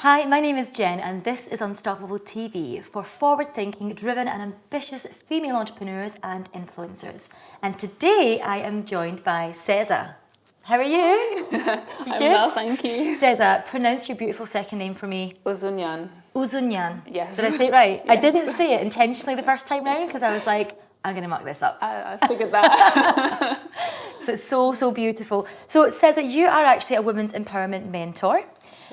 Hi, my name is Jen and this is Unstoppable TV for forward-thinking, driven and ambitious female entrepreneurs and influencers. And today I am joined by Ceza. How are you? I'm well, thank you. Ceza, pronounce your beautiful second name for me. Ouzonian. Ouzonian. Yes. Did I say it right? Yes. I didn't say it intentionally the first time round because I was like, I'm going to muck this up. I figured that. So it's so beautiful. So it says that you are actually a women's empowerment mentor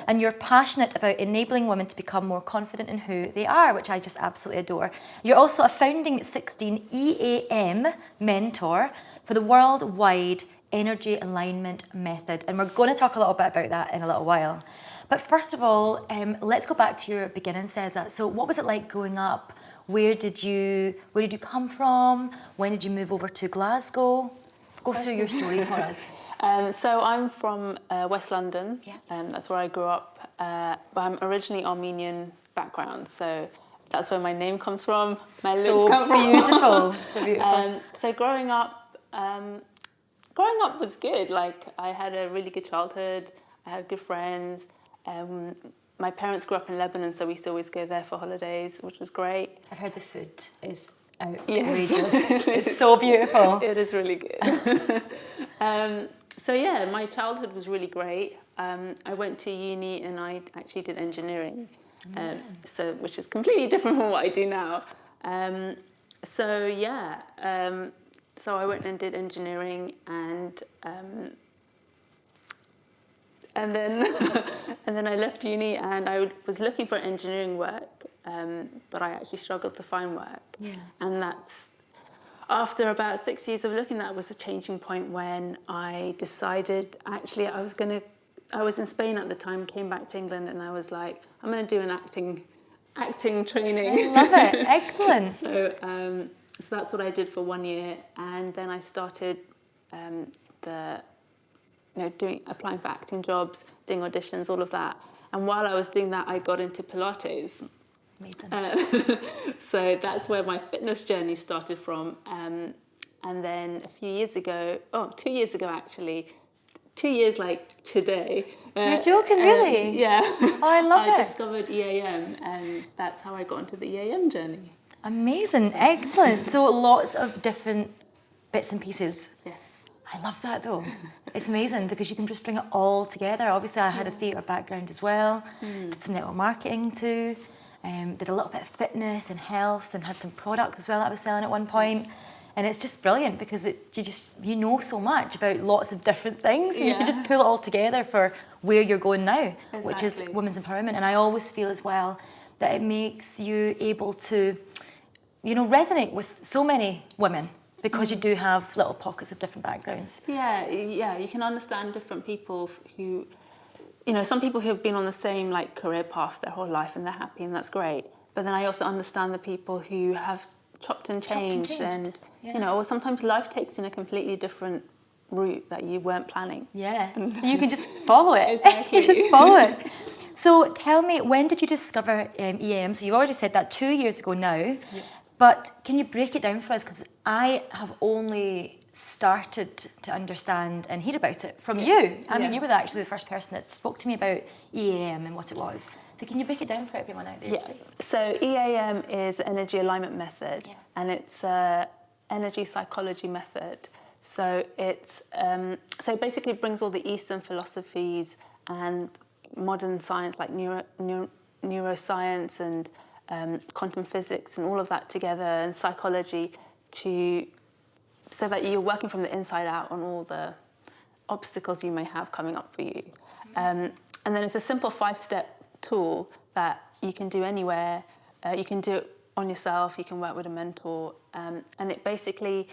and you're passionate about enabling women to become more confident in who they are, which I just absolutely adore. You're also a founding 16 EAM mentor for the worldwide energy alignment method. And we're going to talk a little bit about that in a little while. But first of all, let's go back to your beginning, Ceza. So what was it like growing up? Where did you come from? When did you move over to Glasgow? Go through your story for us. So I'm from West London. Yeah. That's where I grew up. But I'm originally Armenian background, so that's where my name comes from. My looks come from. Beautiful. So beautiful. So growing up was good. Like I had a really good childhood. I had good friends. My parents grew up in Lebanon, so we used to always go there for holidays, which was great. I've heard the food is outrageous. Yes. It's so beautiful. It is really good. So yeah, my childhood was really great. I went to uni and I actually did engineering, which is completely different from what I do now. So I went and did engineering and then and then I left uni and I was looking for engineering work, but I actually struggled to find work. Yeah. And that's after about 6 years of looking, that was a changing point when I decided actually I was in Spain at the time, came back to England, and I was like, I'm going to do an acting training. I love it. Excellent. So that's what I did for 1 year, and then I started applying for acting jobs, doing auditions, all of that. And while I was doing that, I got into Pilates. Amazing. So that's where my fitness journey started from. And then 2 years ago actually, 2 years like today. You're joking, really? Yeah. Oh, I love it. I discovered EAM, and that's how I got into the EAM journey. Amazing. Excellent. So lots of different bits and pieces. Yes. I love that though. It's amazing because you can just bring it all together. Obviously I had a theatre background as well, did some network marketing too, did a little bit of fitness and health and had some products as well that I was selling at one point. And it's just brilliant because you know so much about lots of different things and you can just pull it all together for where you're going now, which is women's empowerment. And I always feel as well that it makes you able to, resonate with so many women. Because you do have little pockets of different backgrounds. Yeah, you can understand different people who, some people who have been on the same career path their whole life and they're happy and that's great. But then I also understand the people who have chopped and changed. And or sometimes life takes you in a completely different route that you weren't planning. Yeah, you can just follow it. Exactly. You just follow it. So tell me, when did you discover EAM? So you've already said that 2 years ago now. Yes. But can you break it down for us? Because I have only started to understand and hear about it from you. I mean, you were actually the first person that spoke to me about EAM and what it was. So can you break it down for everyone out there? Yeah. So EAM is energy alignment method, and it's an energy psychology method. So it's basically it brings all the Eastern philosophies and modern science like neuroscience and quantum physics and all of that together, and psychology, so that you're working from the inside out on all the obstacles you may have coming up for you. And then it's a simple 5-step tool that you can do anywhere. You can do it on yourself, you can work with a mentor, and it basically,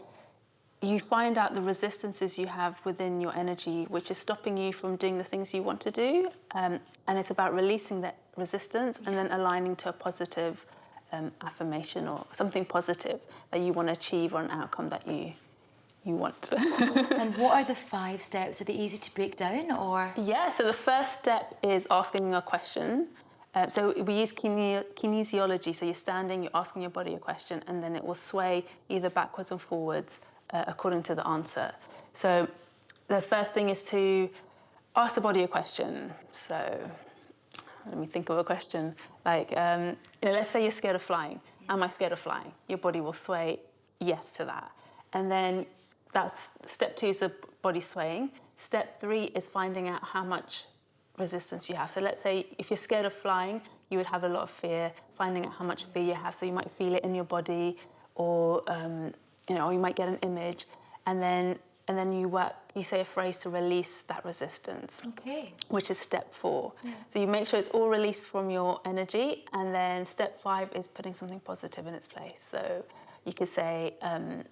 you find out the resistances you have within your energy, which is stopping you from doing the things you want to do. And it's about releasing that resistance and then aligning to a positive affirmation or something positive that you want to achieve, or an outcome that you want. And what are the 5 steps? Are they easy to break down, or? Yeah, so the first step is asking a question. So we use kinesiology. So you're standing, you're asking your body a question, and then it will sway either backwards or forwards according to the answer. So the first thing is to ask the body a question. So let me think of a question. Like, let's say you're scared of flying. Am I scared of flying? Your body will sway yes to that. And then that's step 2 is the body swaying. Step 3 is finding out how much resistance you have. So let's say if you're scared of flying, you would have a lot of fear, finding out how much fear you have. So you might feel it in your body, or or you might get an image, and then you say a phrase to release that resistance. Okay. Which is step 4. Yeah. So you make sure it's all released from your energy, and then step 5 is putting something positive in its place. So you could say, I'm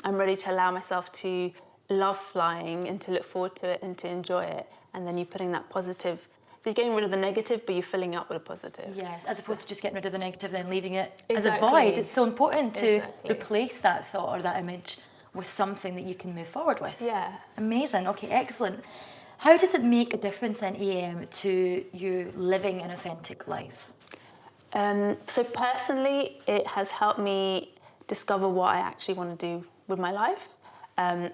ready to allow myself to love flying and to look forward to it and to enjoy it. And then you're putting that positive. So you're getting rid of the negative, but you're filling up with a positive. Yes, as opposed to just getting rid of the negative, then leaving it Exactly. as a void. It's so important to replace that thought or that image with something that you can move forward with. Yeah. Amazing. Okay, excellent. How does it make a difference in EAM to you living an authentic life? So personally, it has helped me discover what I actually want to do with my life. And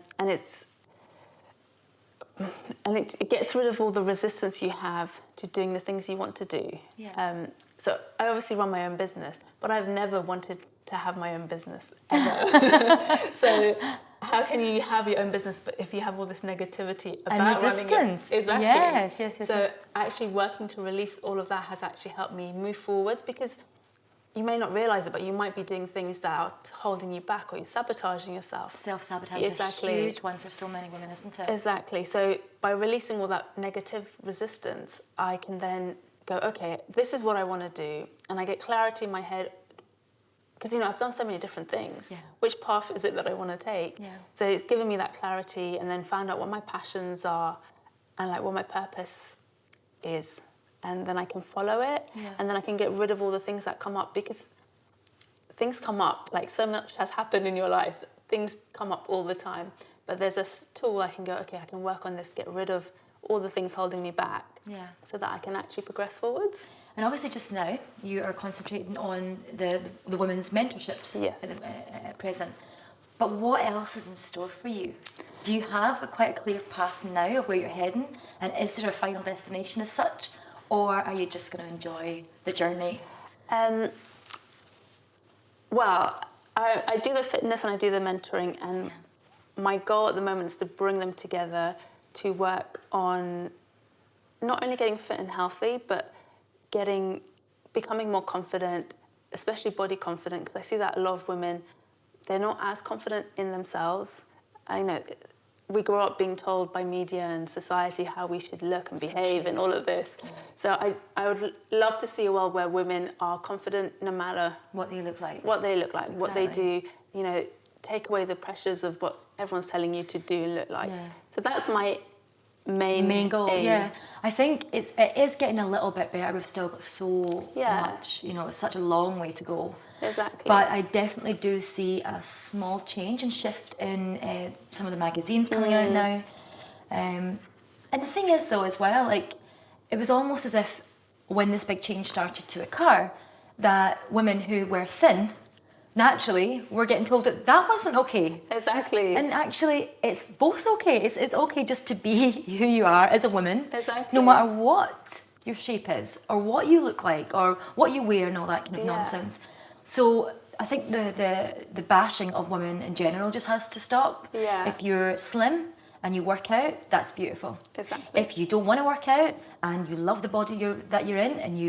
it gets rid of all the resistance you have to doing the things you want to do. Yeah. So I obviously run my own business, but I've never wanted to have my own business ever. So how can you have your own business but if you have all this negativity about and resistance? Exactly. Yes. So actually working to release all of that has actually helped me move forwards, because you may not realise it, but you might be doing things that are holding you back, or you're sabotaging yourself. Self-sabotage is a huge one for so many women, isn't it? Exactly. So by releasing all that negative resistance, I can then go, okay, this is what I want to do. And I get clarity in my head, because, I've done so many different things. Yeah. Which path is it that I want to take? Yeah. So it's given me that clarity, and then found out what my passions are and what my purpose is. And then I can follow it, and then I can get rid of all the things that come up, because things come up, so much has happened in your life. Things come up all the time, but there's a tool I can go, okay, I can work on this, get rid of all the things holding me back, so that I can actually progress forwards. And obviously just now you are concentrating on the women's mentorships at present, but what else is in store for you? Do you have quite a clear path now of where you're heading, and is there a final destination as such? Or are you just going to enjoy the journey? Well, I do the fitness and I do the mentoring, and my goal at the moment is to bring them together to work on not only getting fit and healthy, but becoming more confident, especially body confident, because I see that a lot of women, they're not as confident in themselves. I know we grow up being told by media and society how we should look and behave and all of this. Yeah. So I would love to see a world where women are confident no matter what they look like, exactly. What they do, take away the pressures of what everyone's telling you to do and look like. Yeah. So that's my main goal. Aim. Yeah, I think it is getting a little bit better. We've still got so much, it's such a long way to go. Exactly. But I definitely do see a small change and shift in some of the magazines coming out now. And the thing is, though, as well, it was almost as if when this big change started to occur, that women who were thin, naturally, were getting told that wasn't okay. Exactly. And actually, it's both okay. It's okay just to be who you are as a woman. Exactly. No matter what your shape is, or what you look like, or what you wear, and all that kind of nonsense. So I think the bashing of women in general just has to stop. Yeah. If you're slim and you work out, that's beautiful. Exactly. If you don't want to work out and you love the body that you're in, and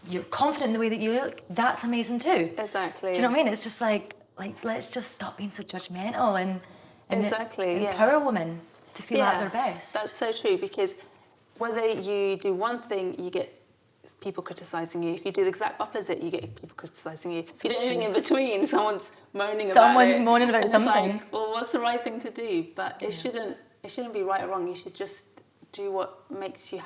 you're confident in the way that you look, that's amazing too. Exactly. Do you know what I mean? It's just like let's just stop being so judgmental and empower women to feel at their best. That's so true, because whether you do one thing, you get people criticising you. If you do the exact opposite, you get people criticising you. If you do anything in between, someone's moaning about something. Well, what's the right thing to do? But it shouldn't be right or wrong. You should just do what makes you,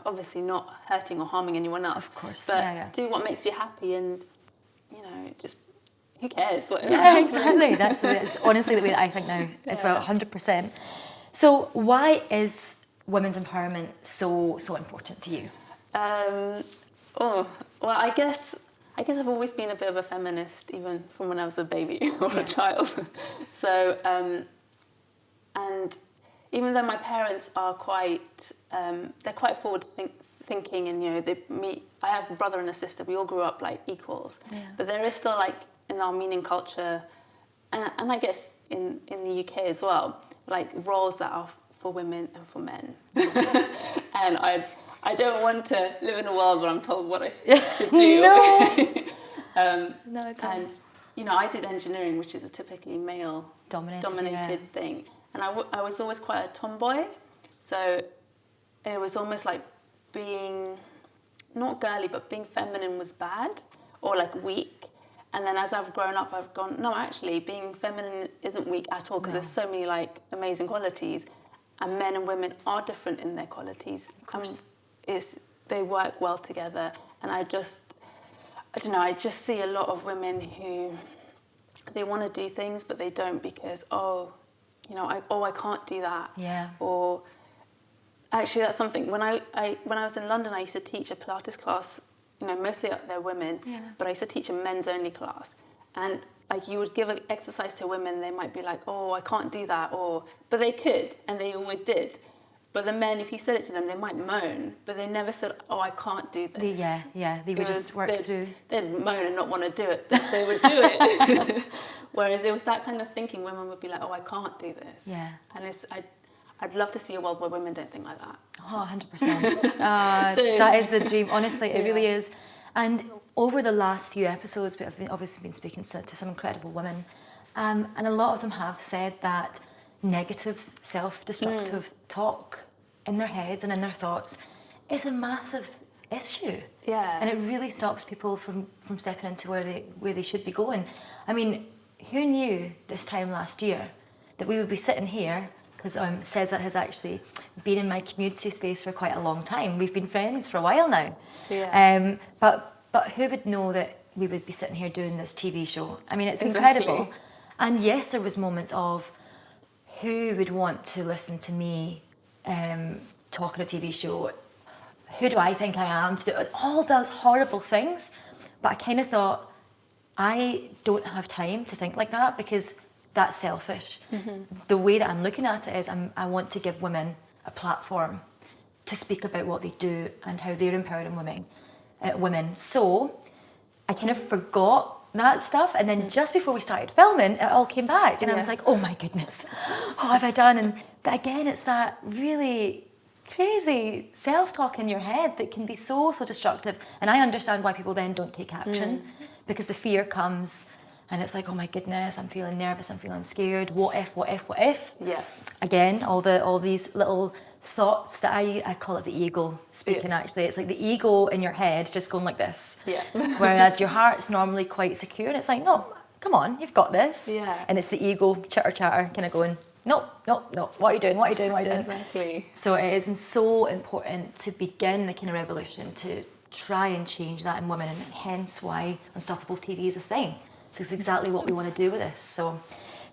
obviously not hurting or harming anyone else. Of course, but do what makes you happy, and just who cares? Exactly. That's honestly the way that I think now as well, 100%. So why is women's empowerment so important to you? Well, I guess I've always been a bit of a feminist, even from when I was a baby or a child. So, and even though my parents are they're quite thinking, and I have a brother and a sister. We all grew up like equals, but there is still like in Armenian culture, and I guess in the UK as well, like roles that are for women and for men. And I don't want to live in a world where I'm told what I should do. No, and I did engineering, which is a typically male dominated thing, and I was always quite a tomboy, so it was almost like being not girly, but being feminine was bad or like weak. And then as I've grown up, I've gone, no, actually being feminine isn't weak at all, because there's so many like amazing qualities, and men and women are different in their qualities. Of course. They work well together, and I just see a lot of women who they want to do things, but they don't because I can't do that. Yeah. Or actually, that's something. When I was in London, I used to teach a Pilates class. Mostly they're women, but I used to teach a men's only class, and like you would give an exercise to women, they might be like, "Oh, I can't do that," but they could, and they always did. But the men, if you said it to them, they might moan, but they never said, "Oh, I can't do this." They would just work through. They'd moan and not want to do it, but they would do it. Whereas it was that kind of thinking, women would be like, "Oh, I can't do this." Yeah. And I'd love to see a world where women don't think like that. Oh, 100%. That is the dream. Honestly, it really is. And over the last few episodes, we've obviously been speaking to some incredible women, and a lot of them have said that negative, self-destructive talk in their heads and in their thoughts is a massive issue. Yeah. And it really stops people from stepping into where they should be going. I mean, who knew this time last year that we would be sitting here, because Ceza has actually been in my community space for quite a long time. We've been friends for a while now. Yeah. But who would know that we would be sitting here doing this TV show? I mean, it's incredible. And yes, there was moments of who would want to listen to me talk on a TV show? Who do I think I am to do all those horrible things? But I kind of thought, I don't have time to think like that, because that's selfish. Mm-hmm. The way that I'm looking at it is I want to give women a platform to speak about what they do and how they're empowering women. So I kind of forgot that stuff, and then just before we started filming, it all came back, and I was like, oh my goodness, what have I done? But again, it's that really crazy self-talk in your head that can be so destructive. And I understand why people then don't take action, because the fear comes. And it's like, oh my goodness, I'm feeling nervous, I'm feeling scared. What if? Yeah. Again, all these little thoughts that I call it the ego speaking, actually. It's like the ego in your head just going like this. Yeah. Whereas your heart's normally quite secure, and it's like, no, come on, you've got this. Yeah. And it's the ego chatter kind of going, no, what are you doing? Exactly. So it is so important to begin a kind of revolution to try and change that in women, and hence why Unstoppable TV is a thing. It's exactly what we want to do with this. So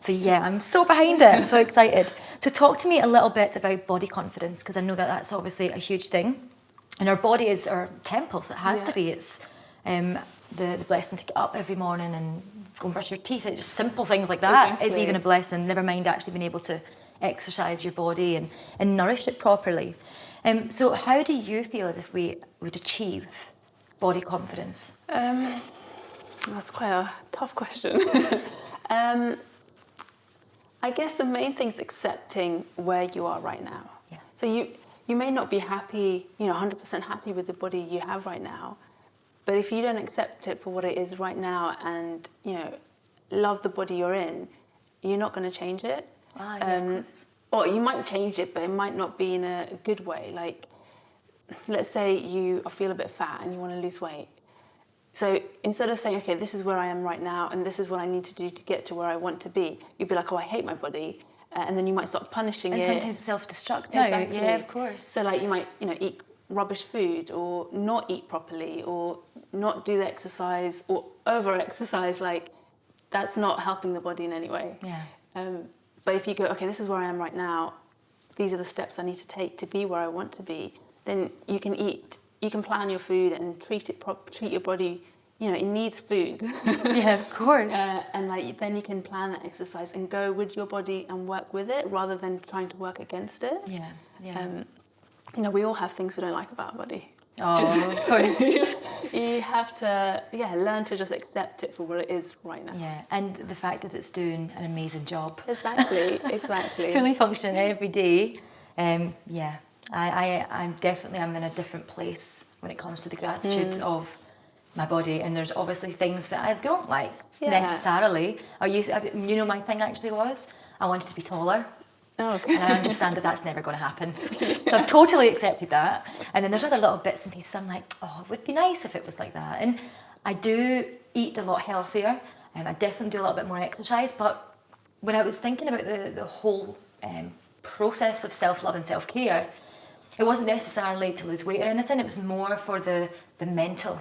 yeah, I'm so behind it. I'm so excited. So talk to me a little bit about body confidence, because I know that that's obviously a huge thing. And our body is our temples. It has to be. It's the blessing to get up every morning and go and brush your teeth. It's just simple things like that is even a blessing. Never mind actually being able to exercise your body and nourish it properly. So how do you feel as if we would achieve body confidence? That's quite a tough question. I guess the main thing is accepting where you are right now. Yeah. So you may not be happy, 100% happy with the body you have right now, but if you don't accept it for what it is right now and, love the body you're in, you're not going to change it. Of course. Or you might change it, but it might not be in a good way. Like, let's say you feel a bit fat and you want to lose weight. So instead of saying, okay, this is where I am right now and this is what I need to do to get to where I want to be, you'd be like, oh, I hate my body. And then you might start punishing it. And sometimes self-destruct. Exactly. Yeah, of course. So like you might, eat rubbish food or not eat properly or not do the exercise or over-exercise. Like, that's not helping the body in any way. Yeah. But if you go, okay, this is where I am right now, these are the steps I need to take to be where I want to be, then you can eat. You can plan your food and treat your body. It needs food. Yeah, of course. And then you can plan that exercise and go with your body and work with it rather than trying to work against it. Yeah. We all have things we don't like about our body. Oh, of course. You have to, learn to just accept it for what it is right now. Yeah, and the fact that it's doing an amazing job. Exactly. Fully functioning every day. Yeah, I'm definitely I'm in a different place when it comes to the gratitude of my body, and there's obviously things that I don't like necessarily. My thing actually was I wanted to be taller. Oh, okay. And I understand that that's never going to happen. So I've totally accepted that. And then there's other little bits and pieces I'm like, oh, it would be nice if it was like that. And I do eat a lot healthier. I definitely do a little bit more exercise. But when I was thinking about the whole process of self-love and self-care, it wasn't necessarily to lose weight or anything. It was more for the mental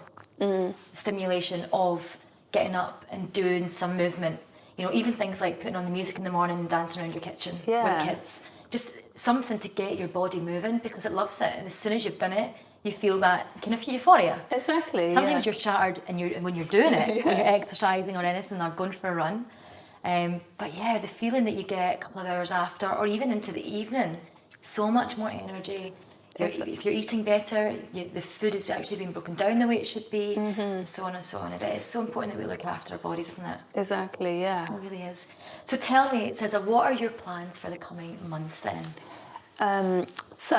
stimulation of getting up and doing some movement. You know, even things like putting on the music in the morning and dancing around your kitchen with kids. Just something to get your body moving because it loves it. And as soon as you've done it, you feel that kind of euphoria. Exactly. Sometimes you're shattered when you're doing it, when you're exercising or anything or going for a run. But yeah, the feeling that you get a couple of hours after or even into the evening, so much more energy. If you're eating better, the food is actually being broken down the way it should be, and so on and so on. It is so important that we look after our bodies, isn't it? Exactly, yeah. It really is. So tell me, Ceza, what are your plans for the coming months then? So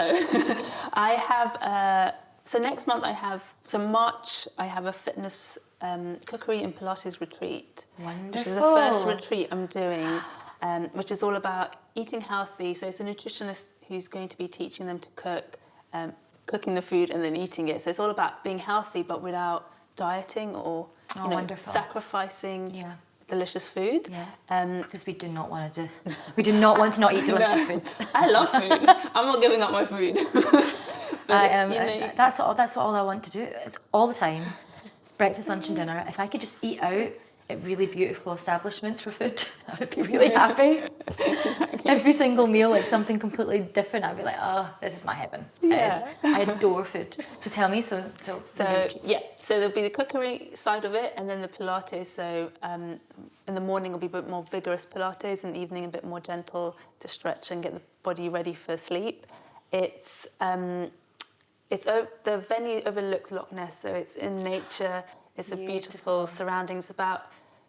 I have, next month March I have a fitness cookery and Pilates retreat. Wonderful. Which is the first retreat I'm doing, which is all about eating healthy. So it's a nutritionist who's going to be teaching them to cook, cooking the food and then eating it. So it's all about being healthy but without dieting or sacrificing delicious food. Yeah. Because we do not want to not eat delicious food. I love food. I'm not giving up my food. That's all I want to do. It's all the time. Breakfast, lunch and dinner. If I could just eat out at really beautiful establishments for food, I would be really happy. Exactly. Every single meal, like something completely different, I'd be like, oh, this is my heaven. Yeah. I adore food. So tell me, so there'll be the cookery side of it, and then the Pilates. So in the morning will be a bit more vigorous Pilates, and in the evening a bit more gentle to stretch and get the body ready for sleep. The venue overlooks Loch Ness, so it's in nature. It's a beautiful surroundings, about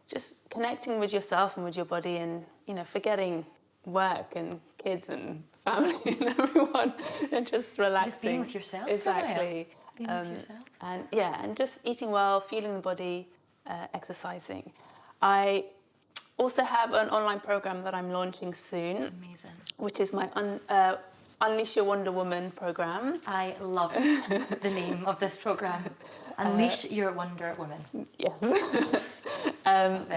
just connecting with yourself and with your body, and forgetting work and kids and family and everyone, and just relaxing. Just being with yourself. Exactly. Being with yourself. And just eating well, feeling the body, exercising. I also have an online program that I'm launching soon. Amazing. Which is my Unleash Your Wonder Woman program. I love the name of this program. Unleash Your Wonder Woman. Yes.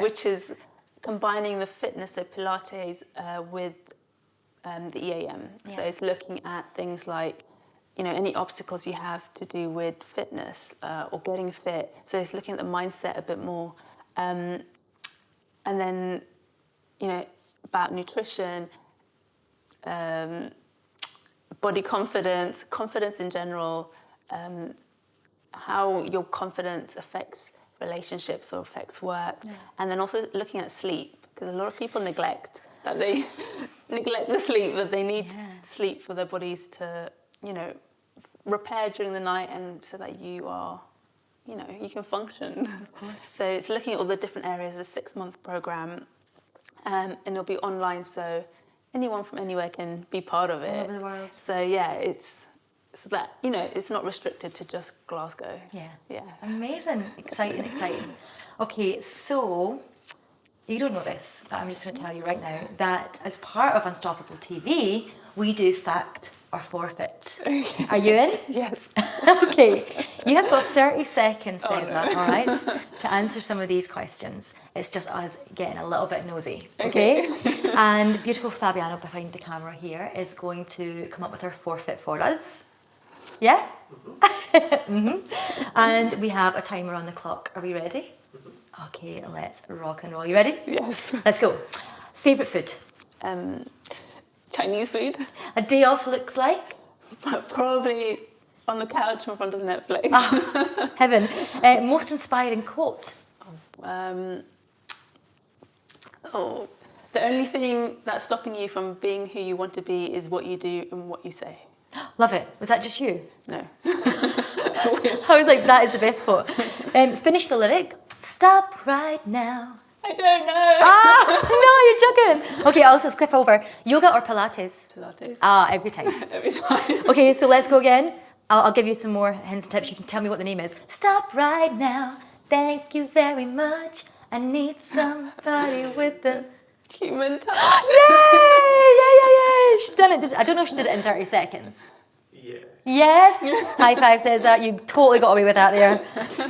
Which is combining the fitness of Pilates with the EAM. Yeah. So it's looking at things like, any obstacles you have to do with fitness or getting fit. So it's looking at the mindset a bit more. And then, about nutrition, body confidence in general, how your confidence affects relationships or affects work, and then also looking at sleep, because a lot of people neglect the sleep, but they need sleep for their bodies to, repair during the night, and so that you are, you can function. Of course. So it's looking at all the different areas, a 6-month program, and it'll be online, so anyone from anywhere can be part of it. All over the world. So it's so that it's not restricted to just Glasgow. Yeah. Amazing. Exciting. Okay, so you don't know this, but I'm just going to tell you right now that as part of Unstoppable TV, we do fact or forfeit. Okay. Are you in? Yes. Okay. You have got 30 seconds, Ceza, all right, to answer some of these questions. It's just us getting a little bit nosy, okay? And beautiful Fabiano behind the camera here is going to come up with our forfeit for us. Yeah? Mm-hmm. And we have a timer on the clock. Are we ready? Mm-hmm. Okay, let's rock and roll. You ready? Yes. Let's go. Favourite food? Chinese food. A day off looks like? Probably on the couch in front of Netflix. Heaven. Most inspiring quote? The only thing that's stopping you from being who you want to be is what you do and what you say. Love it. Was that just you? No. I was like, that is the best quote. Finish the lyric. Stop right now. I don't know. No, you're joking. Okay, I'll also skip over. Yoga or Pilates? Pilates. Every time. Every time. Okay, so let's go again. I'll give you some more hints and tips. You can tell me what the name is. Stop right now. Thank you very much. I need somebody with the Human touch. Yay! She's done it. I don't know if she did it in 30 seconds. Yes. Yes? High five, Ceza. You totally got away with that there.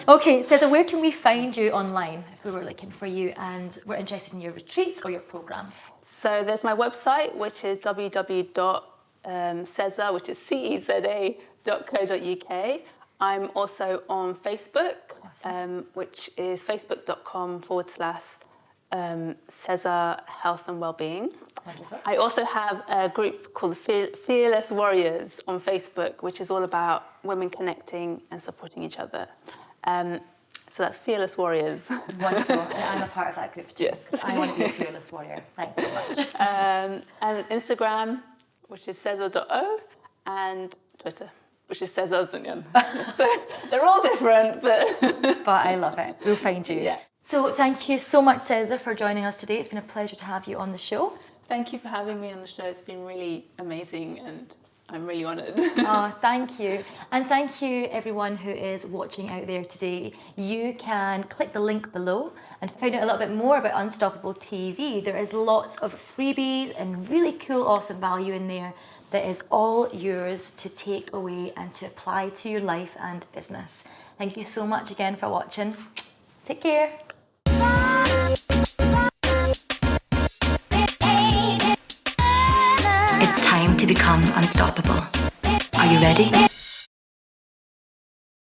Okay, Ceza, where can we find you online if we were looking for you and we're interested in your retreats or your programs? So there's my website, which is www.ceza, which is ceza.co.uk. I'm also on Facebook, which is facebook.com/Ceza Health and Wellbeing. Wonderful. I also have a group called Fearless Warriors on Facebook, which is all about women connecting and supporting each other. So that's Fearless Warriors. Wonderful. And I'm a part of that group too. Yes. Because I want to be a fearless warrior. Thanks so much. And Instagram, which is Ceza.o, and Twitter, which is Ceza Ouzonian. So they're all different, but... But I love it. We'll find you. Yeah. So thank you so much, Ceza, for joining us today. It's been a pleasure to have you on the show. Thank you for having me on the show. It's been really amazing and I'm really honoured. Oh, thank you. And thank you everyone who is watching out there today. You can click the link below and find out a little bit more about Unstoppable TV. There is lots of freebies and really cool, awesome value in there that is all yours to take away and to apply to your life and business. Thank you so much again for watching. Take care. It's time to become unstoppable. Are you ready?